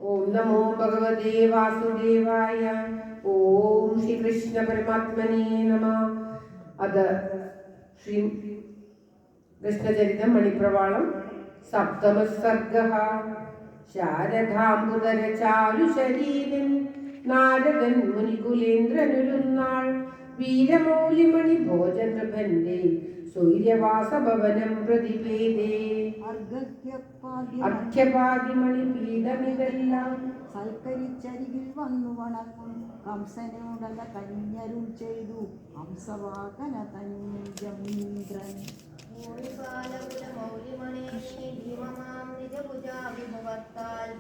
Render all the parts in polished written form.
ഓം നമോ ഭഗവതേ വാസുദേവായ. ഓം ശ്രീകൃഷ്ണ പരമാത്മനേ നമഃ. അത് ശ്രീ കൃഷ്ണചരിതം മണിപ്രവാളം സപ്തമ സർഗഃ. ശാരദാംബുധര ചാരു ശരീരൻ നാരദൻ മുനികുലേന്ദ്രനൊരുനാൾ വീരമൗലിമണി ഭോജനൃഭന്റെ സൂര്യവാസഭവനം പ്രതിപേദേ. അർഘ്യപാതിമണി പീഠമിതെല്ലാം സൽക്കരിച്ചരികിൽ വന്നു വണങ്ങും കംസനോടല കന്യരുൾ ചെയ്തു ഹംസവാകന തന്യജമീന്ദ്രൻ.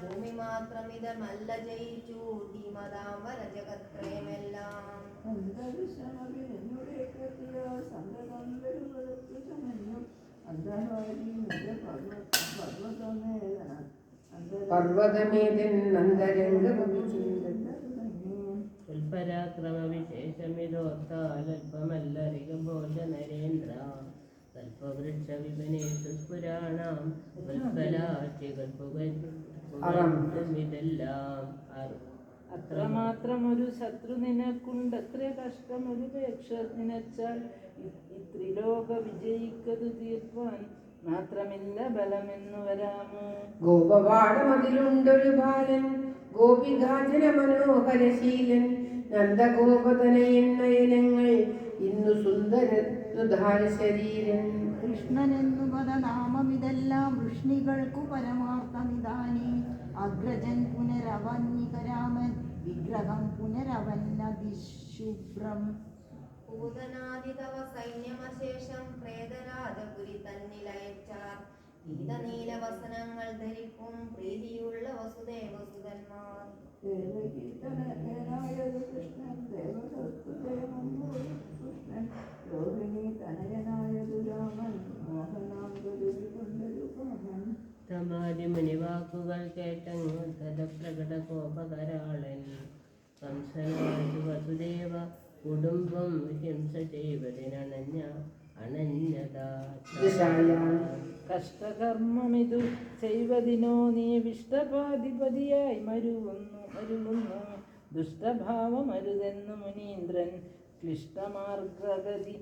ഭൂമി മാത്രമിതമല്ല ജയിച്ചു ധീമതാംബര ജഗത്രയമെല്ലാം. പർവ്വതമേതൻ പരാക്രമ വിശേഷമിതോർത്താൽ അല്പമല്ലറിക ഭോജ നരേന്ദ്ര. കൽപ്പവൃക്ഷ വിപനേഷു പുരാണം ഇതെല്ലാം. അത്രമാത്രമൊരു ശത്രു നിനക്കുണ്ടത്ര കഷ്ടമൊരു പേക്ഷ നിനച്ചാൽ ഇത്രിലോക വിജയിക്കതു തീർപ്പാൻ മാത്രമില്ല ബലമെന്നു വരാമോ. ഗോപവാടമതിലുണ്ടൊരു ബാലൻ ഗോപികാജന മനോഹരശീലൻ നന്ദഗോപതനയൻ നയനങ്ങൾ ഇന്നു സുന്ദരനുധാര ശരീരൻ. കൃഷ്ണനെന്നു പദനാമമിതെല്ലാം വൃഷ്ണികൾക്കു പരമാർത്ഥമിതാനേ. അഗ്രജൻ പുനരവന്യകരാമൻ വിഗ്രഹം പുനരവന്നതിശുഭ്രം. പൂതനാദിതവ സൈന്യമശേഷം പ്രേതരാജപുരി തന്നിലയച്ചാർ നീലവസനങ്ങൾ ധരിക്കും പ്രീതിയുള്ള വസുദേവസുതന്മാർ. തമാരി മുനിവാക്കുകൾ കേട്ടങ്ങു തദപ്രകട കോപകരാളൻ. കംസനായ വസുദേവ കുടുംബം ഹിംസ ചെയ്വതിനണഞ്ഞ അണഞ്ഞതാ. കഷ്ടകർമ്മമിതു ചെയ്വതിനോ നീ വിഷ്ടപാധിപതിയായി മരുകുന്നു ദുഷ്ടഭാവമരുതെന്നു മുനീന്ദ്രൻ ക്ലിഷ്ടമാർഗഗതി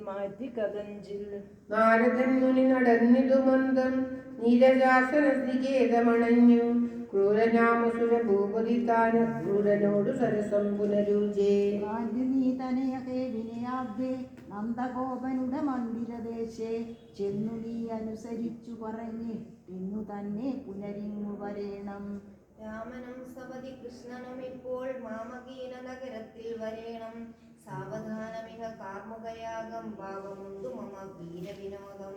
മാറ്റി കഥഞ്ചിൽ. നാരദൻ മുനി നടന്നിതു മന്ദം നീരജാസനസികേതമണഞ്ഞു ക്രൂരനാമസുര ഭൂപതി താന ക്രൂരനോടു സരസം പുനരുജേ. നന്ദഗോപനുടെ മന്ദിരദേശേ ചെന്നു നീ അനുസരിച്ചു പറഞ്ഞ് ഇന്നു തന്നെ പുനരിങ്ങു വരേണം. രാമനും സപതി കൃഷ്ണനും ഇപ്പോൾ മാമകീന നഗരത്തിൽ വരേണം. സാവധാനമിക കാർമുകയാകം ഭാവമുണ്ടു മമ വീരവിനോദം.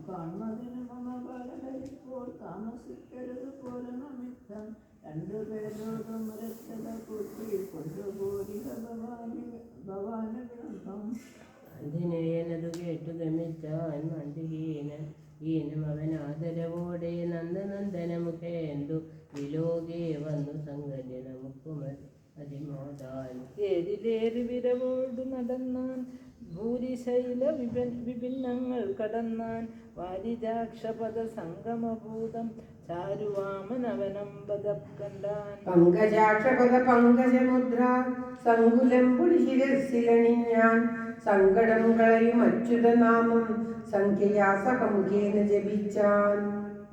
കാണുന്നതിന് മമ ബാലകരിപ്പോൾ താമസിക്കരുത് പോരണമിത്തം. രണ്ടുപേരോടും രക്ഷത കൂട്ടി കൊണ്ടുപോരി ഭവാനുഗ്രഹം. ആഞ്ജനേയനതു കേട്ടു ഗമിച്ചാൻ മന്ദിഹീനം അവൻ ആദരവോടെ നന്ദനന്ദനമുഖേന്ദു വിലോകേ വന്നു സംഗതി നമുക്കുമതി അതിമോദാൽ. ഏരിലേറി വിരവോടു നടന്നാൻ ഭൂരിശൈല വിഭിന്നങ്ങൾ കടന്നാൻ വാരിജാക്ഷപദ സംഗമഭൂതം ചാരുവാമനവനമ്പത കണ്ടാൻ. പങ്കജാക്ഷപദ പങ്കജമുദ്ര സങ്കുലം പുളിശിരസിലണിഞ്ഞാൻ സങ്കടം കളയും അച്യുതനാമം സംഖ്യയാസഹമുഖേന ജപിച്ചാൻ.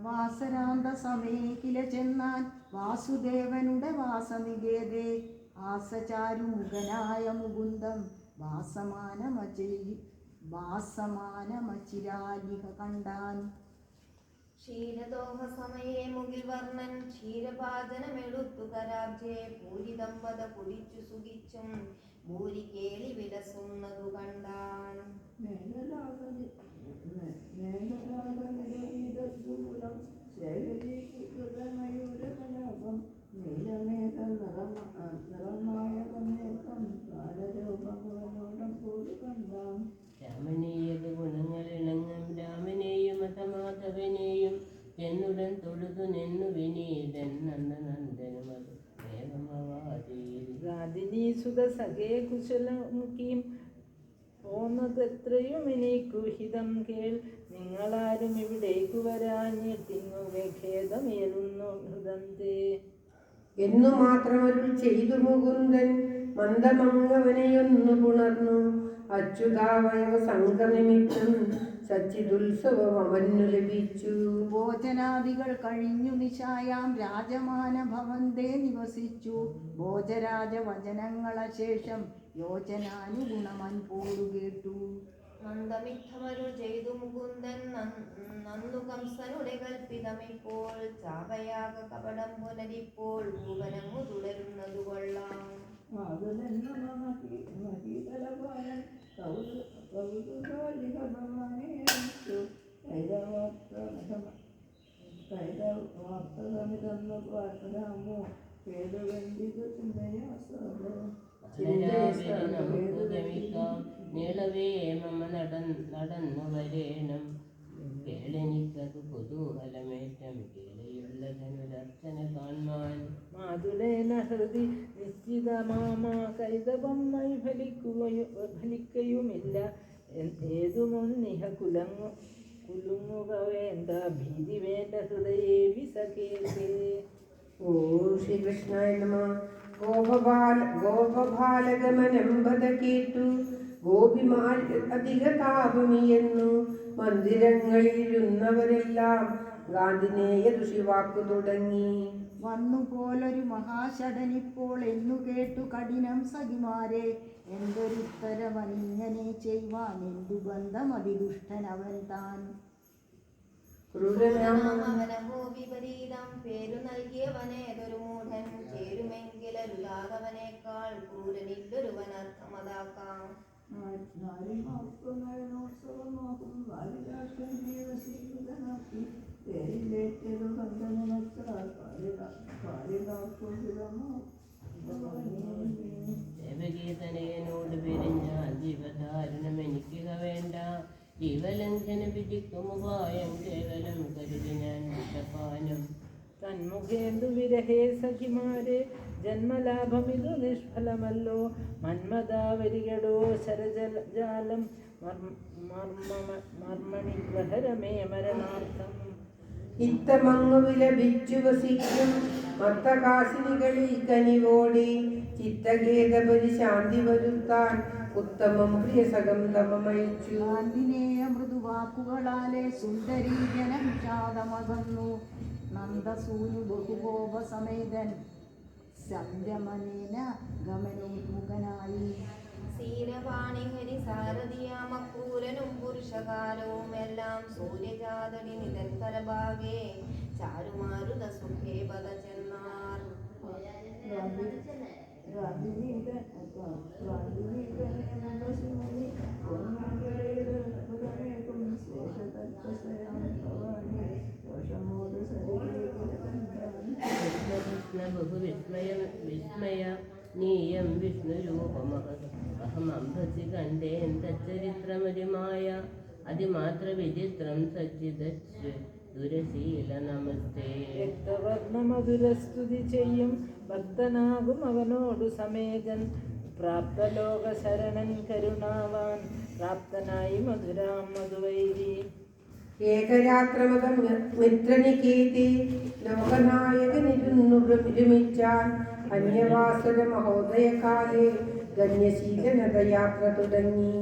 വാസരാന്ത സമയേ കില ചെന്നാൻ വാസുദേവനുടെ വാസനികേതേ. ആസചാരുമുഖനായ മുകുന്ദം വാസമാനമചിരാലിക കണ്ടാൻ. ക്ഷീരദോഹ സമയേ മുകിൽ വർണ്ണൻ ക്ഷീരപാചനമെടുത്തു കരാബ്ജേ പൂരിതമ്പത കുടിച്ചു സുഖിച്ചും ഭൂരി കേളി വിലസുന്നതു കണ്ടാൻ. രാമനീയത ഗുണങ്ങളിണങ്ങും രാമനെയും അഥമാധവനെയും എന്നുടൻ തൊഴുതു നിന്നു വിനീതൻ നന്ദനന്ദനുമത് രാജിനീ സുത സഖേ കുശലമുഖീം പോന്നതെത്രയും എനിക്കു ഹിതം കേൾ. നിങ്ങളാരും ഇവിടേക്കു വരാഞ്ഞിട്ടിങ്ങു ഖേദമേലുന്നു എന്നു മാത്രമരുൾ ചെയ്തു മുകുന്ദൻ മന്ദമങ്ങവനെയൊന്നു പുണർന്നു. അച്യുതാവയവ സംഘനിമിത്തം സച്ചിതുത്സവം അവനു ലഭിച്ചു. ഭോജനാദികൾ കഴിഞ്ഞു നിശായാം രാജമാന ഭവന്തേ നിവസിച്ചു. ഭോജരാജ വചനങ്ങളശേഷം യോജനാനുഗുണമൻ പോടു കേട്ടു. മന്ദമിത്തമരുൾ ചെയ്തു മുകുന്ദൻ നന്നു കംസനുടെ കൽപ്പിതമിപ്പോൾ. ചാപയാക കപടം പുനരിപ്പോൾ ഭൂവനങ്ങു തുടരുന്നതു കൊള്ളാം. നമുക്ക് ഗമിക്കാം നീളവേ മമ നടന്നു വരേണം. കേളനിക്കതു കുതൂഹലമേറ്റം കേളയുള്ള ധനുരർച്ചന കാൺമാൻ. മാതുലേന ഹൃദി നിശ്ചിതമാമ കൈതവം ഫലിക്കയുമില്ല. ഏതുമൊന്നിഹ കുലുങ്ങുക വേണ്ട ഭീതി വേണ്ട ഹൃദയേ വിസകേതേ. ഓ ശ്രീകൃഷ്ണായ നമഃ. ഗോപബാലഗമനമ്പത കേട്ടു ഗോപിമാർ അധിക താപമിയെന്നു. മന്ദിരങ്ങളിലിരുന്നവരെല്ലാം ഗാന്ധിനേയ ഋഷിവാക്കു തുടങ്ങി. വന്നുപോലൊരു മഹാഷടനിപ്പോൾ എന്നു കേട്ടു കഠിനം സഖിമാരെ. എന്തൊരുത്തരവനിങ്ങനെ ചെയ്യുവാൻ എന്തു ബന്ധം അതിദുഷ്ടനവൻ താൻ. ക്രൂരനാമവനഹോ വിപരീതം പേരു നൽകിയവനേതൊരു മൂഢൻ. ചേരുമെങ്കിലരുതാതവനേക്കാൾ ക്രൂരനില്ലൊരുവനർത്ഥമതാക്കാം. ദേവഗീതനയനോട് പിരിഞ്ഞാൽ ജീവധാരണം എനിക്ക് വേണ്ട. ജീവലംഘന വിധിക്കും ഉപായം കേവലം കരുതി ഞാൻ വിഷപാനം. തന്മുഖേന്ദു വിരഹേ സഖിമാരെ ജന്മലാഭമിതു നിഷ്ഫലമല്ലോ. മന്മദാവരികടോ ശരജാലം മർമ്മണിഗ്രഹരമേ മരണാർത്ഥം. ഇത്തമങ്ങു വിലപിച്ചു വസിക്കും മത്തകാശിനികളിൽ കനിവോടി. ചിത്തഗേദപരി ശാന്തി വരുത്താൻ ഉത്തമം പ്രിയസകം തമമയിച്ചു. ഗാന്ധിനേയ മൃദുവാക്കുകളാലെ സുന്ദരീ ജനവിഷാദമകന്നു. നന്ദസൂനു ബഹുകോപസമേതൻ സംരമനേന ഗമനോന്മുഖനായി. സീരവാണിഹരി സാരഥിയാമക്രൂരനും പുരുഷകാരവും എല്ലാം സൂര്യജാതടി നിരന്തരഭാഗേ ചാരുമാരുത സുഖേ പദ ചെന്നാർ. വിസ്മയ നീയം വിഷ്ണുരൂപമഹമംഭസി കണ്ടേൻ തച്ചരിത്രമതിമായ. അതിമാത്ര വിചിത്രം സച്ചിത ദുരശീല നമസ്തേ. രക്തവർണ്ണമധുരസ്തുതി ചെയ്യും ഭക്തനാകും അവനോടു സമേതൻ. പ്രാപ്തലോക ശരണൻ കരുണാവാൻ പ്രാപ്തനായി മധുരാം മധുവൈരി. ഏകരാത്രമത മിത്രനികേതി ലോകനായകനിരുന്നു വിരമിച്ചാൻ. അന്യവാസര മഹോദയകാലേ ഗണ്യശീലനതയാത്ര തുടങ്ങി.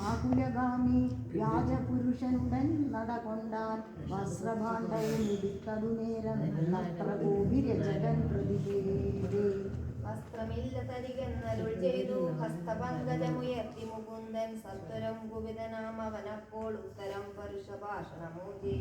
ആകുലഗാമി വ്യാജപുരുഷനുടൻ നടകൊണ്ടാൻ. വസ്ത്രഭാണ്ഡവും എടുത്തതു നേരം നത്രഗോപിരജകൻ പ്രതിപേദേ. വസ്ത്രമില്ല തരികെന്നരുൾ ചെയ്തു ഹസ്തപങ്കജമുയർത്തി മുകുന്ദൻ. സത്വരം കുപിതനാമവനപ്പോൾ ഉത്തരം പരുഷഭാഷണമൂജേ.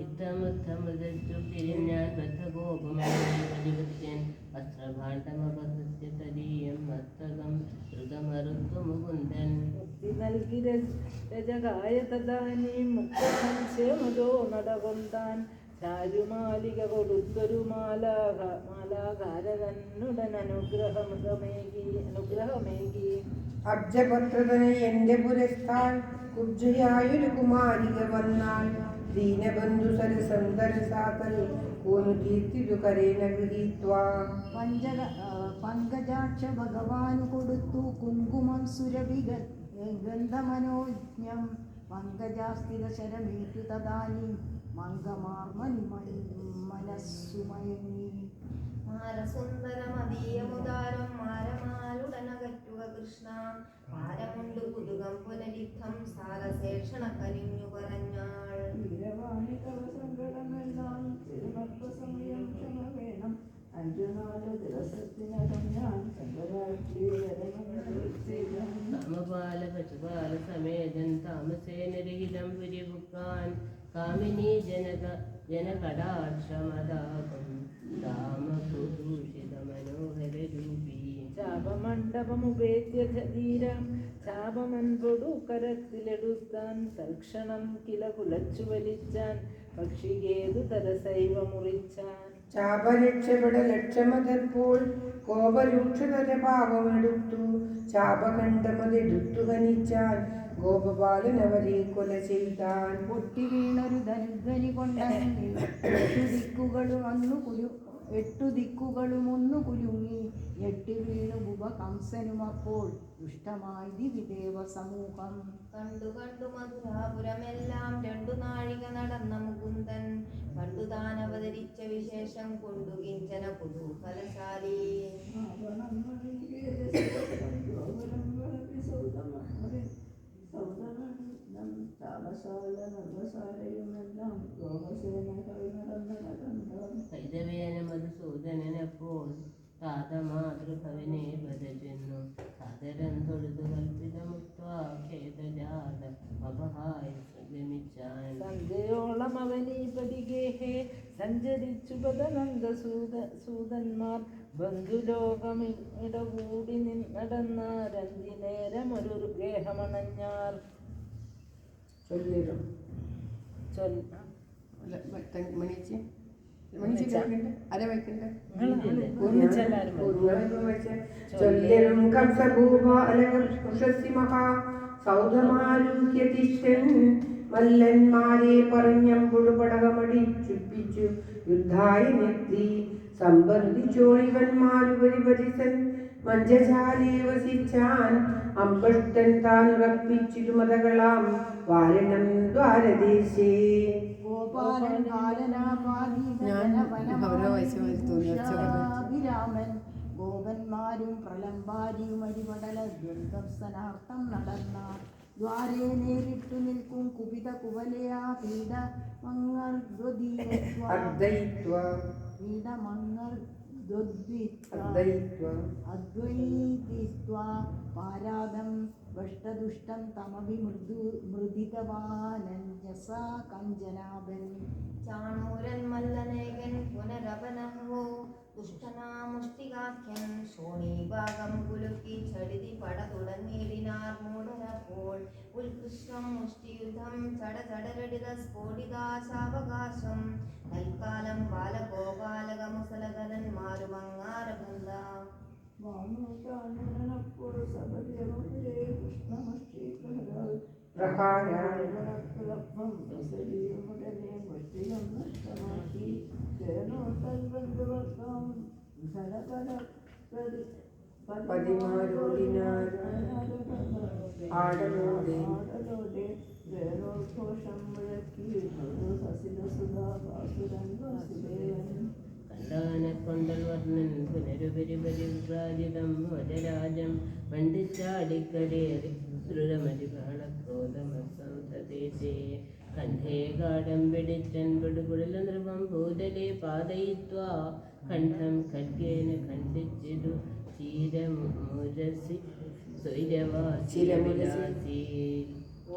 ഇത്തമുത്തമുദച്ചു തിരിഞ്ഞാൽ ബദ്ധഗോപമതിവത്യൻ. വസ്ത്രഭാണ്ഡമപഹൃത്യ തദീയം മസ്തകം ദ്രുതമറുത്തു മുകുന്ദൻ. മുക്തി നൽകി രജകായ തദാനീം മുക്തസംശയമതോ നടകൊണ്ടാൻ. ചാരുമാലിക കൊടുത്തൊരു മാലാകാരകന്നുടൻ അനുഗ്രഹമേകി അബ്ജപത്രതന എന്റെ പുരസ്താൻ കുബ്ജയായൊരു കുമാരിക വന്നാൽ ദീനബന്ധു സരസന്തരസാതൽ കൂന്നു കീർത്തിതു കരേന ഗൃഹീത്വാ പങ്കജാക്ഷ ഭഗവാനു കൊടുത്തു കുങ്കുമം സുരഭി ഗന്ധമനോജ്ഞം പങ്കജാസ്ഥിത ശരമേറ്റു തദാനി മംഗമാർമണി മനസ്സുമയങ്ങി മാരസുന്ദരമതീയമുദാരം മാരമാലുടനകറ്റുക കൃഷ്ണ മാരമുണ്ടു കുതുകം പുനരിദ്ധം സാരശേഷണ കനിഞ്ഞു പറഞ്ഞാൾ വീരവാണി തവ സങ്കടമെല്ലാം തിരുമർപ്പസമയം ക്ഷമ വേണം 5-4 ദിവസത്തിനകം ഞാൻ കാമപാല പശുപാല സമേതൻ താമസേനരഹിതം പുരിപുക്കാൻ കാമിനി ജനകടാക്ഷമതാപം രാമഭൂഷിത മനോഹര രൂപീ ചാപമണ്ഡപമുപേത്യ ധീരം ചാപമൻപൊടു കരത്തിലെടുത്താൻ തൽക്ഷണം കില കുലച്ചു വലിച്ചാൻ പക്ഷികേതു തരസൈവ മുറിച്ചാൻ ചാപരക്ഷപട ലക്ഷമതപ്പോൾ കോപരൂക്ഷതര ഭാവമെടുത്തു ചാപകണ്ഠമതെടുത്തു ഹനിച്ചാൻ ഗോപബാലനവരെ കൊല ചെയ്താൻ പൊട്ടി വീണൊരു ധനുധ്വനി കൊണ്ടങ്ങി 8 ദിക്കുകളും ഒന്നു കുലുങ്ങി ഞെട്ടി വീണു ഭുവ കംസനുമപ്പോൾ ദുഷ്ടമായി ദിവിദേവ സമൂഹം കണ്ടു മധുരാപുരമെല്ലാം 2 നാഴിക നടന്ന മുകുന്ദൻ കണ്ടു താൻ അവതരിച്ച വിശേഷം കൊണ്ടു കിഞ്ചന കുതൂഹലശാലി കൈതവേന മധുസൂദനപ്പോൾ താതമാതൃഭവനെ വരചെന്നു സാദരം തൊഴുതു കൽപ്പിതമുക്തേതജാത അപഹായ ഗമിച്ചാൻ സന്ധ്യയോളം അവനീപതികേഹേ സഞ്ചരിച്ചു പദനന്ദസൂതന്മാർ ബന്ധുലോകമിടകൂടി നടന്നാരന്തി നേരമൊരു ഗേഹമണഞ്ഞാർ ചൊല്ലിടും ചൊല്ലിടും കംസഭൂപാലകൃഷസി മഹാ സൗധമാലൂഹ്യതിഷ്ഠൻ മല്ലന്മാരെ പറഞ്ഞമ്പുഴു പടകമടിച്ചുപ്പിച്ചു യുദ്ധായി നിർത്തി സംബന്ധിച്ചോളിവന്മാരു പരിപരിസൻ മഞ്ചശാലേ വസിച്ചാൻ അമ്പഷ്ടൻ താൻ ഉറപ്പിച്ചിരു മതകളാം വാരണം ദ്വാരദേശേ ഗോപാലൻ ഗോപന്മാരും പ്രലംബാരിയും അരിപടല ദുർദർശനാർത്ഥം നടന്ന ദ്വാരേ നേരിട്ടു നിൽക്കും കുപിത കുവലയാ പീഡമങ്ങർ അദ്വൈതിത്വാ പാരാദം ഭഷ്ടദുഷ്ടം തമഭി മൃദിതവാനന്യസാ കഞ്ചനാഭൻ ചാണൂരൻ മല്ലനേകൻ പുനരപനഹോ ദുഷ്ടനാമുഷ്ടികാഖ്യൻ ശോണീഭാഗം കുലുക്കി ചടിതി പട തുടങ്ങിയിടിനാർ മൂടരപ്പോൾ ഉത്കൃഷ്ടം മുഷ്ടിയുദ്ധം ചടചടരടിത സ്ഫോടിതാശാവകാശം തൽക്കാലം ബാലഗോപാലകമുസലകലന്മാരുമങ്ങാരബന്ധ കണ്ടാനക്കൊണ്ടൽ വർണ്ണൻ പുനരുപരിപരിവ്രാജിതം വജരാജം മണ്ടിച്ചാടിക്കരേറി ദ്രുതമതിബഹളക്രോധമസൗധദേശേ കണ്ഠേ ഗാഠം പിടിച്ചൻ പിടുകുഴല നൃപം ഭൂതലേ പാതയിത്വാ കണ്ഠം ഖഡ്ഗേന ഖണ്ഡിച്ചിതു ചീരമുരസി സ്വൈരവാസി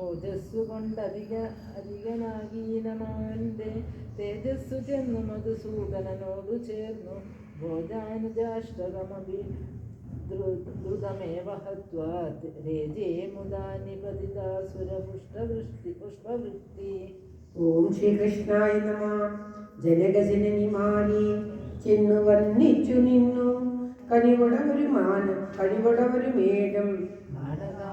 ഓജസ്സു കൊണ്ടധികനാഗീനമാവന്റെ തേജസ്സു ചെന്നു മധുസൂദനോടു ചേർന്നു ഭോജാനുജാഷ്ടകമഭി ദ്രുതമേവ ഹത്വാ രേജേ മുദാ നിപതിതാസുരപുഷ്പവൃഷ്ടി. ഓം ശ്രീകൃഷ്ണായ നമഃ. ജനകജനനിമാരെ ചെന്നു വന്നിച്ചു നിന്നു. കനിവൊടവൊരു മേടം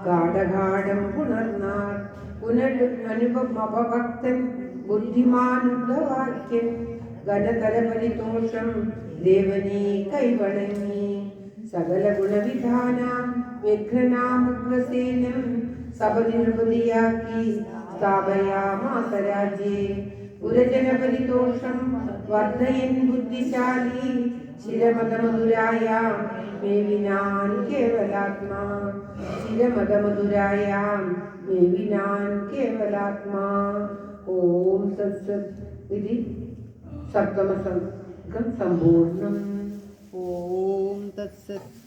ഗാഠഗാഠം പുണർന്നാർ. പുനരനുപഭക്തൻ ബുദ്ധിമാനുദ്ധവാക്യൻ ഘനതര പരിതോഷം ദേവനീ കൈവണങ്ങി. സകല ഗുണവിധാന വ്യഘ്രനാമുഗ്രസേനം സപതി നൃപതിയാക്കി സ്ഥാപയാമാസ രാജ്യേ. പുരജനപരിതോഷം വർദ്ധയൻ ബുദ്ധിശാലി ശിരമതമധുരായാം മേവിനാൻ കേവലാത്മാ. ശിരമതമധുരായാം മേവിനാൻ കേവലാത്മാ. ഓം തത്സത്. ഇത് സപ്തമസർഗം സമ്പൂർണം. ഓം തത്സത്.